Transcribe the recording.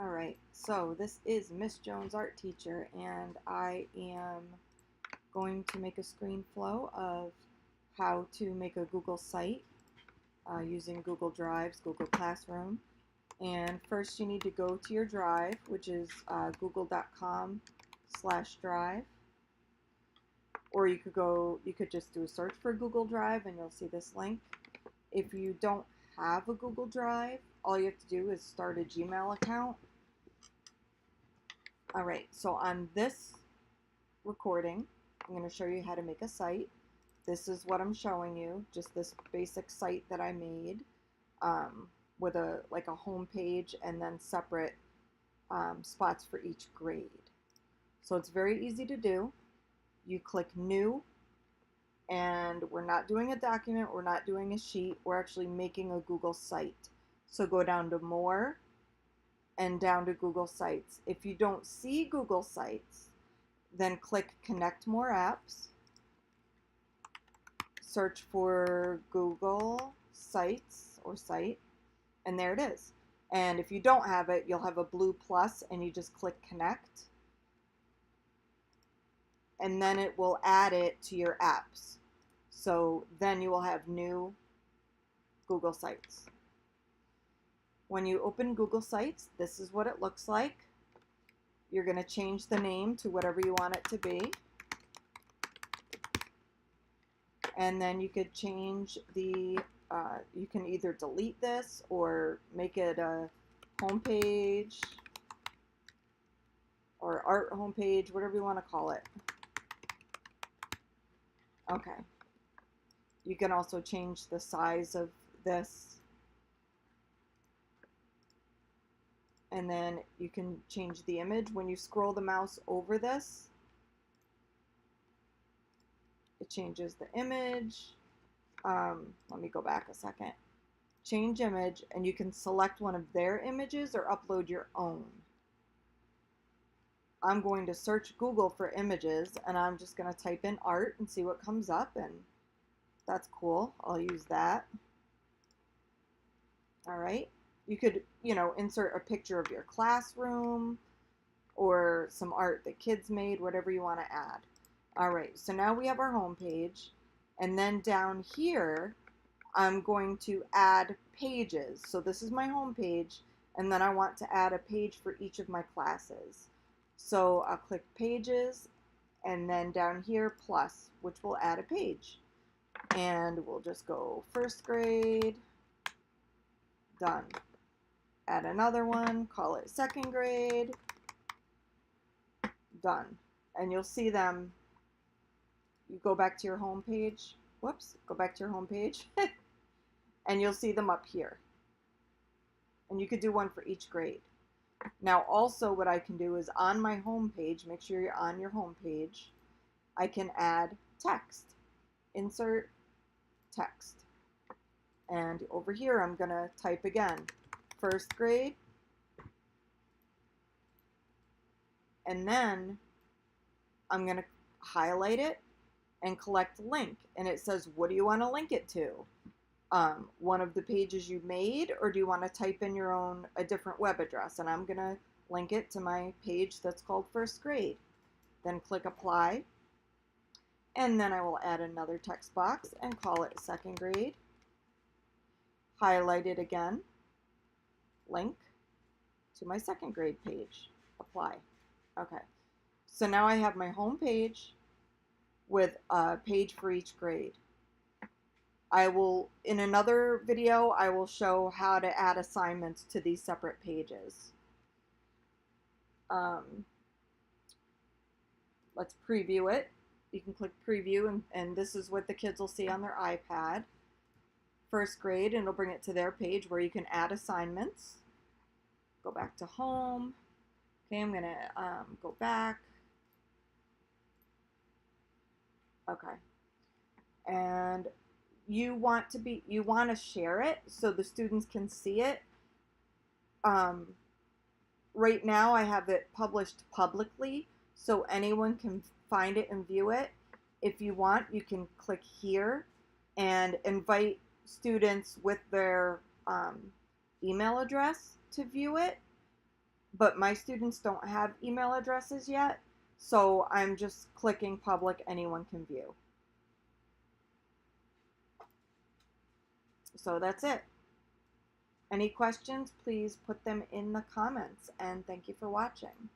All right, so this is Miss Jones Art Teacher, and I am going to make a screen flow of how to make a Google site using Google Drives, Google Classroom. And first you need to go to your drive, which is google.com/drive, or you could just do a search for Google Drive and you'll see this link. If you don't have a Google Drive, all you have to do is start a Gmail account. All right, so on this recording, I'm going to show you how to make a site. This is what I'm showing you, just this basic site that I made with a home page and then separate spots for each grade. So it's very easy to do. You click New, and we're not doing a document, we're not doing a sheet, we're actually making a Google site. So go down to More and down to Google Sites. If you don't see Google Sites, then click Connect More Apps, search for Google Sites or Site, and there it is. And if you don't have it, you'll have a blue plus and you just click Connect, and then it will add it to your apps. So then you will have new Google Sites. When you open Google Sites, this is what it looks like. You're going to change the name to whatever you want it to be. And then you could change you can either delete this or make it a homepage or art homepage, whatever you want to call it. Okay. You can also change the size of this. And then you can change the image. When you scroll the mouse over this, it changes the image. Let me go back a second. Change image, and you can select one of their images or upload your own. I'm going to search Google for images, and I'm just going to type in art and see what comes up, and that's cool. I'll use that. All right. You could, insert a picture of your classroom or some art that kids made, whatever you want to add. All right, so now we have our home page, and then down here, I'm going to add pages. So this is my home page, and then I want to add a page for each of my classes. So I'll click Pages, and then down here, Plus, which will add a page. And we'll just go first grade, done. Add another one, call it second grade, done. And you'll see them. You go back to your home page. Whoops, go back to your home page. And you'll see them up here. And you could do one for each grade. Now also what I can do is on my home page, make sure you're on your home page, I can add text. Insert text. And over here I'm going to type again, first grade. And then I'm going to highlight it and collect link. And it says, what do you want to link it to? One of the pages you made, or do you want to type in a different web address? And I'm going to link it to my page that's called first grade. Then click apply. And then I will add another text box and call it second grade. Highlight it again. Link to my second grade page. Apply. Okay. So now I have my home page with a page for each grade. In another video, I will show how to add assignments to these separate pages. Let's preview it. You can click preview, and this is what the kids will see on their iPad. First grade, and it'll bring it to their page where you can add assignments. Go back to home. Okay, I'm gonna go back. Okay. And you want to share it so the students can see it. Right now I have it published publicly so anyone can find it and view it. If you want, you can click here and invite students with their email address to view it. but my students don't have email addresses yet, so I'm just clicking public, anyone can view. So that's it. Any questions, please put them in the comments, and thank you for watching.